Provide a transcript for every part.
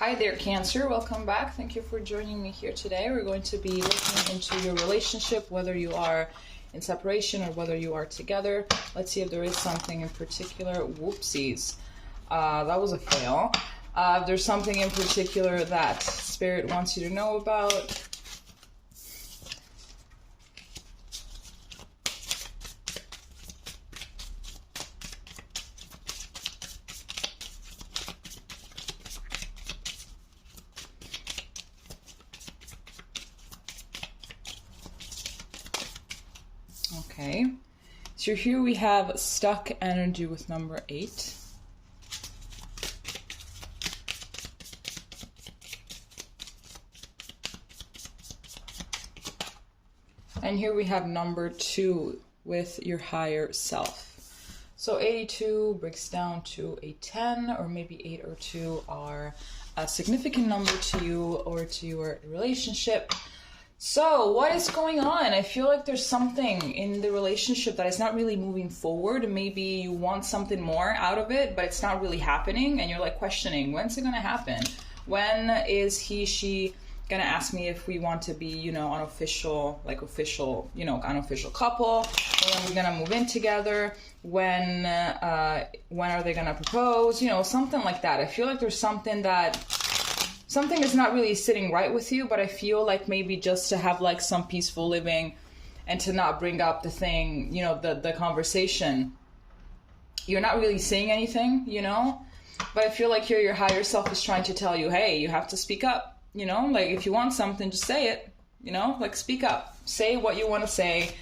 Hi there, Cancer. Welcome back. Thank you for joining me here today. We're going to be looking into your relationship, whether you are in separation or whether you are together. Let's see if there is something in particular. Whoopsies. That was a fail. If there's something in particular that Spirit wants you to know about. Okay, so here we have stuck energy with number 8. And here we have number 2 with your higher self. So 82 breaks down to a 10, or maybe 8 or 2 are a significant number to you or to your relationship. So what is going on? I feel like there's something in the relationship that is not really moving forward. Maybe you want something more out of it, but it's not really happening. And you're like questioning, when's it going to happen? When is he, she going to ask me if we want to be, you know, unofficial couple? When are we going to move in together? When are they going to propose? You know, something like that. I feel like there's something is not really sitting right with you, but I feel like maybe just to have like some peaceful living and to not bring up the thing, you know, the conversation, you're not really saying anything, you know, but I feel like here your higher self is trying to tell you, hey, you have to speak up, you know, like if you want something, just say it, you know, like speak up, say what you want to say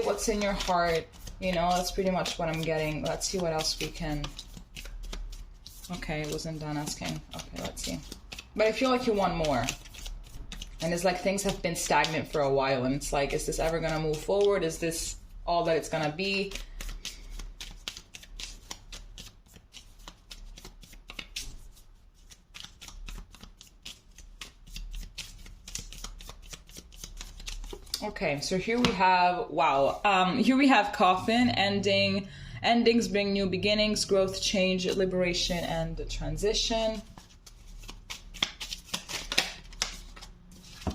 what's in your heart, you know, that's pretty much what I'm getting. Let's see what else we can. Okay, it wasn't done asking. Okay, let's see. But I feel like you want more. And it's like things have been stagnant for a while. And it's like, is this ever going to move forward? Is this all that it's going to be? Okay, so here we have, wow. Here we have coffin, ending. Endings bring new beginnings, growth, change, liberation, and transition.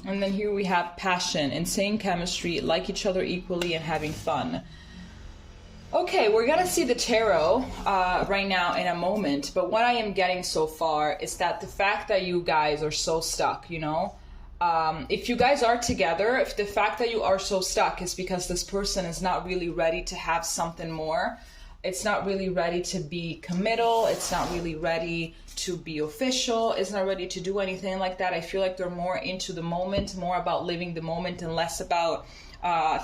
And then here we have passion, insane chemistry, like each other equally, and having fun. Okay, we're going to see the tarot right now in a moment. But what I am getting so far is that the fact that you guys are so stuck, you know, if you guys are together, if the fact that you are so stuck is because this person is not really ready to have something more. It's not really ready to be committal. It's not really ready to be official. It's not ready to do anything like that. I feel like they're more into the moment, more about living the moment and less about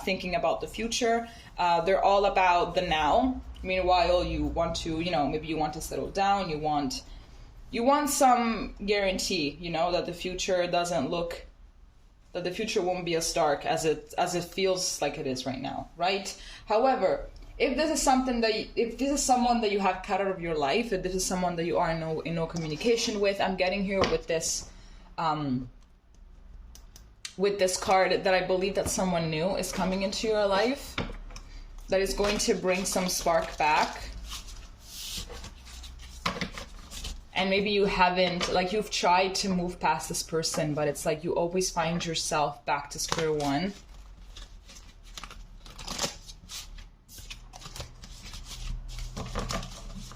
thinking about the future. They're all about the now. Meanwhile, you want to, you know, maybe you want to settle down. You want some guarantee, you know, that the future doesn't look, that the future won't be as dark as it feels like it is right now, right? However, if this is something that if this is someone that you have cut out of your life, if this is someone that you are in no communication with, I'm getting here with this card that I believe that someone new is coming into your life that is going to bring some spark back. And maybe you haven't, like you've tried to move past this person, but it's like you always find yourself back to square one.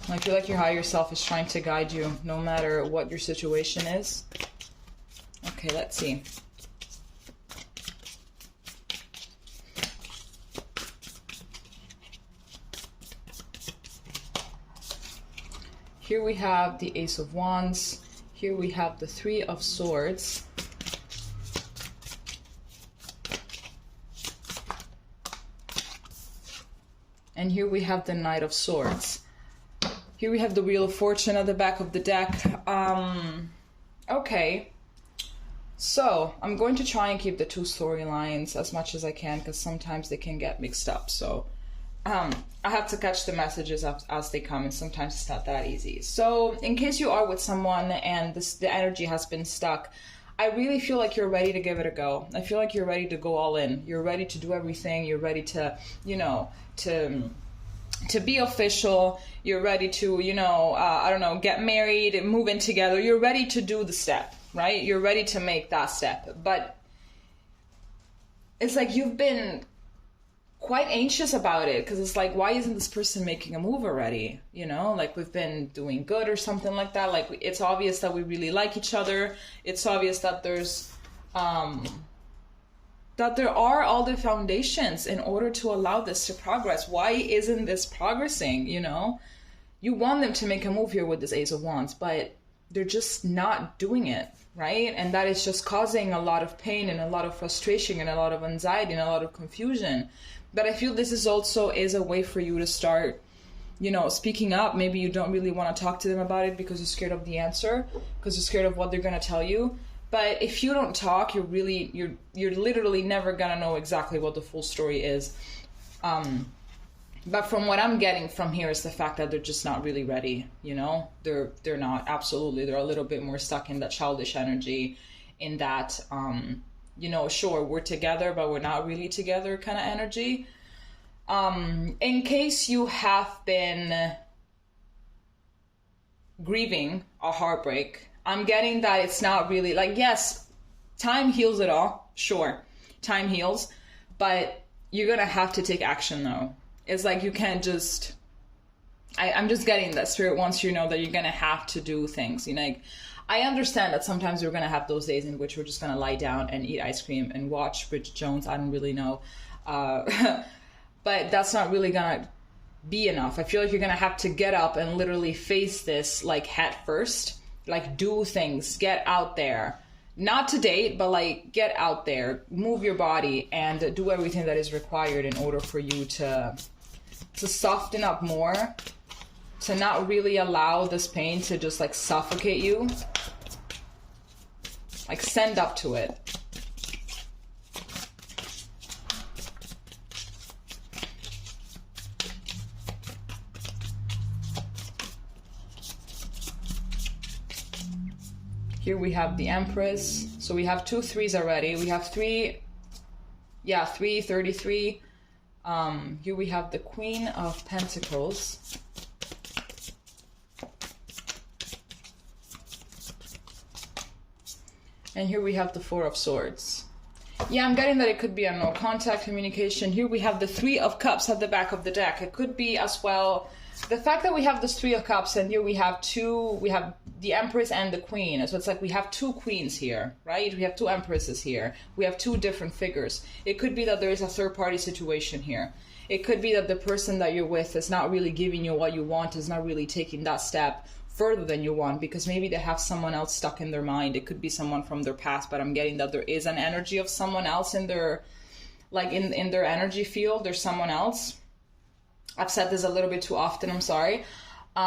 I feel like your higher self is trying to guide you no matter what your situation is. Okay, let's see. Here we have the Ace of Wands. Here we have the Three of Swords. And here we have the Knight of Swords. Here we have the Wheel of Fortune at the back of the deck. Okay. So, I'm going to try and keep the two storylines as much as I can because sometimes they can get mixed up. So, I have to catch the messages as they come, and sometimes it's not that easy. So, in case you are with someone and the energy has been stuck, I really feel like you're ready to give it a go. I feel like you're ready to go all in. You're ready to do everything. You're ready to, you know, to to be official. You're ready to, you know, I don't know, get married and move in together. You're ready to do the step, right? You're ready to make that step. But it's like you've been quite anxious about it, because it's like, why isn't this person making a move already? You know, like we've been doing good or something like that. Like it's obvious that we really like each other. It's obvious that there's that there are all the foundations in order to allow this to progress. Why isn't this progressing? You know, you want them to make a move here with this Ace of Wands, but they're just not doing it, right? And that is just causing a lot of pain and a lot of frustration and a lot of anxiety and a lot of confusion. But I feel this is also is a way for you to start, you know, speaking up. Maybe you don't really want to talk to them about it because you're scared of the answer, because you're scared of what they're going to tell you. But if you don't talk, you're literally never gonna know exactly what the full story is. But from what I'm getting from here is the fact that they're just not really ready. You know, they're not. Absolutely, they're a little bit more stuck in that childish energy, in that you know, sure, we're together, but we're not really together kind of energy. In case you have been grieving a heartbreak, I'm getting that it's not really, like, yes, time heals it all. Sure, time heals. But you're going to have to take action, though. It's like you can't just... I'm just getting that Spirit wants you to know that you're going to have to do things. You know, like, I understand that sometimes we're going to have those days in which we're just going to lie down and eat ice cream and watch Bridget Jones. I don't really know. But that's not really going to be enough. I feel like you're going to have to get up and literally face this, like, head first. Like, do things, get out there, not to date, but like get out there, move your body, and do everything that is required in order for you to soften up more, to not really allow this pain to just like suffocate you. Like, stand up to it. Here we have the Empress. So we have 2 3s already. We have 3, 33. Here we have the Queen of Pentacles. And here we have the 4 of Swords. Yeah, I'm getting that it could be a no contact communication. Here we have the 3 of Cups at the back of the deck. It could be as well the fact that we have this 3 of Cups, and here we have the Empress and the Queen. So it's like we have 2 queens here, right? We have 2 empresses here. We have 2 different figures. It could be that there is a third party situation here. It could be that the person that you're with is not really giving you what you want, is not really taking that step further than you want, because maybe they have someone else stuck in their mind. It could be someone from their past, but I'm getting that there is an energy of someone else in their, like in their energy field. There's someone else. I've said this a little bit too often, I'm sorry. But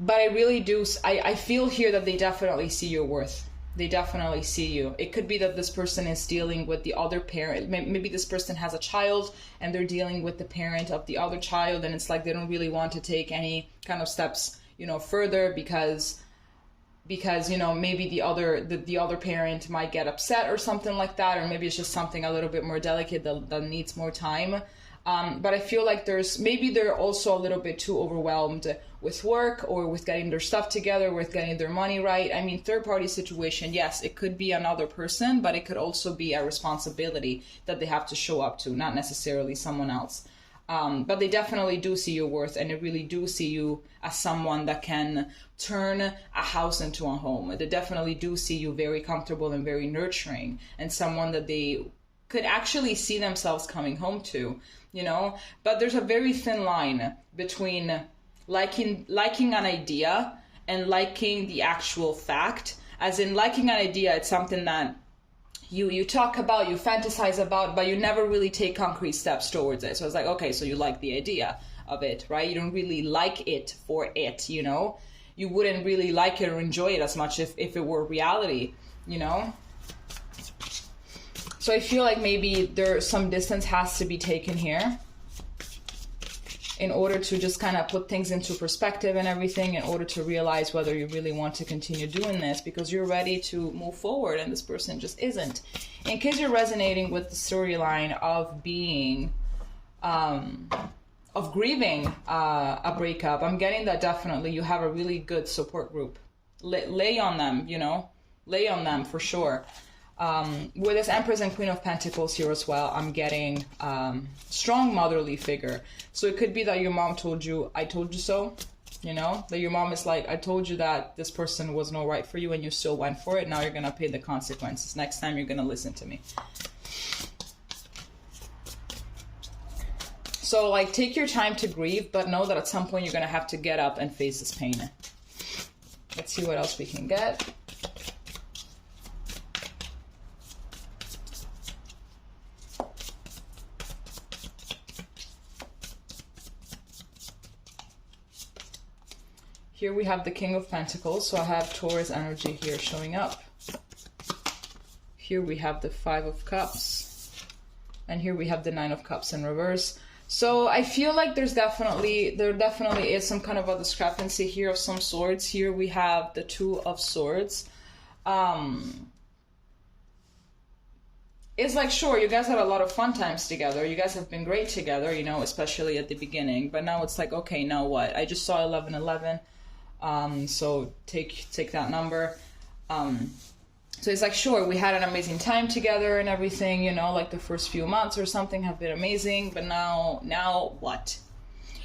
I really do, I feel here that they definitely see your worth. They definitely see you. It could be that this person is dealing with the other parent. Maybe this person has a child and they're dealing with the parent of the other child, and it's like they don't really want to take any kind of steps, you know, further because you know, maybe the other parent might get upset or something like that, or maybe it's just something a little bit more delicate that needs more time. But I feel like they're also a little bit too overwhelmed with work or with getting their stuff together, with getting their money right. I mean, third party situation, yes, it could be another person, but it could also be a responsibility that they have to show up to, not necessarily someone else. But they definitely do see your worth, and they really do see you as someone that can turn a house into a home. They definitely do see you very comfortable and very nurturing, and someone that they could actually see themselves coming home to, you know? But there's a very thin line between liking an idea and liking the actual fact. As in, liking an idea, it's something that you talk about, you fantasize about, but you never really take concrete steps towards it. So it's like, okay, so you like the idea of it, right? You don't really like it for it, you know? You wouldn't really like it or enjoy it as much if it were reality, you know? So I feel like maybe some distance has to be taken here in order to just kind of put things into perspective and everything, in order to realize whether you really want to continue doing this, because you're ready to move forward and this person just isn't. In case you're resonating with the storyline of being of grieving a breakup. I'm getting that definitely you have a really good support group. Lay on them, you know, lay on them for sure. With this Empress and Queen of Pentacles here as well, I'm getting strong motherly figure. So it could be that your mom told you, I told you so, you know, that your mom is like, I told you that this person was no right for you and you still went for it. Now you're going to pay the consequences. Next time you're going to listen to me. So like take your time to grieve, but know that at some point you're going to have to get up and face this pain. Let's see what else we can get. Here we have the King of Pentacles, so I have Taurus energy here showing up. Here we have the Five of Cups. And here we have the Nine of Cups in reverse. So I feel like there definitely is some kind of a discrepancy here of some sorts. Here we have the Two of Swords. It's like, sure, you guys had a lot of fun times together. You guys have been great together, you know, especially at the beginning. But now it's like, okay, now what? I just saw 1111. So take that number. So it's like, sure, we had an amazing time together and everything, you know, like the first few months or something have been amazing, but now what?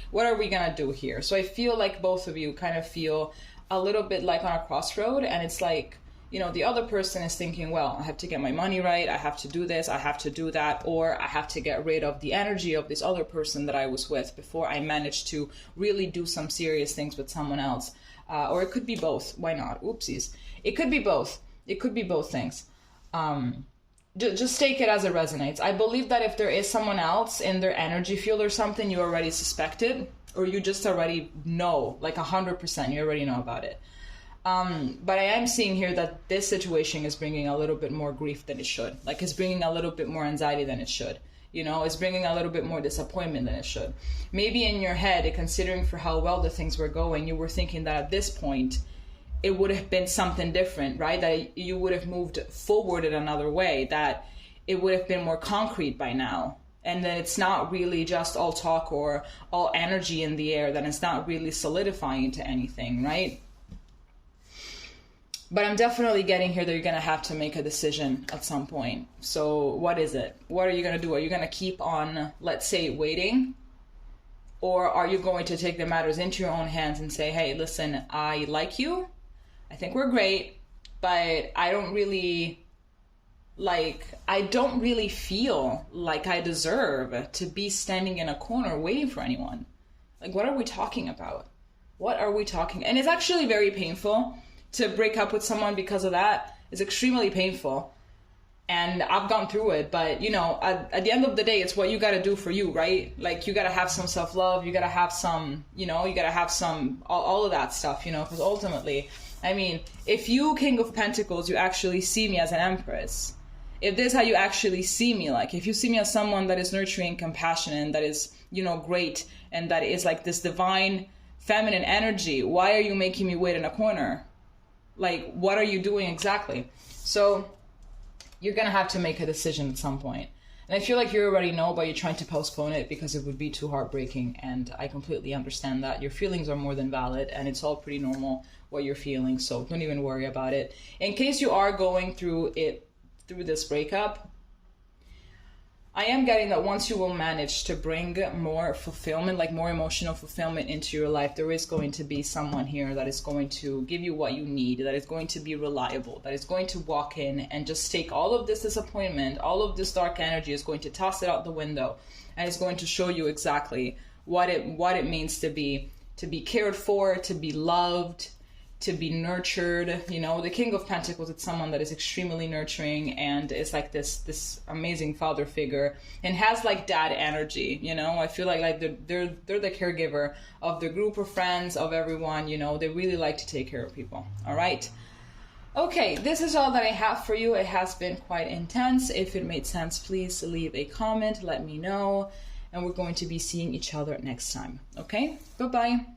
What are we gonna do here? So I feel like both of you kind of feel a little bit like on a crossroad, and it's like, you know, the other person is thinking, well, I have to get my money right, I have to do this, I have to do that, or I have to get rid of the energy of this other person that I was with before I managed to really do some serious things with someone else. Or it could be both. Why not? Oopsies. It could be both. It could be both things. Just take it as it resonates. I believe that if there is someone else in their energy field or something, you already suspected, or you just already know, like 100%, you already know about it. But I am seeing here that this situation is bringing a little bit more grief than it should. Like it's bringing a little bit more anxiety than it should. You know, it's bringing a little bit more disappointment than it should. Maybe in your head, considering for how well the things were going, you were thinking that at this point, it would have been something different, right? That you would have moved forward in another way, that it would have been more concrete by now. And then it's not really just all talk or all energy in the air, that it's not really solidifying into anything, right? But I'm definitely getting here that you're going to have to make a decision at some point. So what is it? What are you going to do? Are you going to keep on, let's say, waiting? Or are you going to take the matters into your own hands and say, hey, listen, I like you. I think we're great, but I don't really feel like I deserve to be standing in a corner waiting for anyone. Like, what are we talking about? What are we talking? And it's actually very painful to break up with someone because of that. It's extremely painful. And I've gone through it, but you know, at the end of the day, it's what you got to do for you, right? Like you got to have some self-love, you got to have some, you know, you got to have some, all of that stuff, you know, because ultimately, I mean, if you, King of Pentacles, you actually see me as an Empress, if this is how you actually see me, like if you see me as someone that is nurturing, compassionate, that is, you know, great, and that is like this divine feminine energy, why are you making me wait in a corner? Like, what are you doing exactly? So you're going to have to make a decision at some point. And I feel like you already know, but you're trying to postpone it because it would be too heartbreaking. And I completely understand that. Your feelings are more than valid, and it's all pretty normal what you're feeling. So don't even worry about it. In case you are going through this breakup, I am getting that once you will manage to bring more fulfillment, like more emotional fulfillment into your life, there is going to be someone here that is going to give you what you need, that is going to be reliable, that is going to walk in and just take all of this disappointment, all of this dark energy, is going to toss it out the window, and is going to show you exactly what it means to be cared for, to be loved, to be nurtured. You know, the King of Pentacles, it's someone that is extremely nurturing and is like this amazing father figure and has like dad energy. You know, I feel like they're the caregiver of the group of friends, of everyone. You know, they really like to take care of people. All right. Okay, this is all that I have for you. It has been quite intense. If it made sense, please leave a comment, let me know, and we're going to be seeing each other next time. Okay, bye-bye.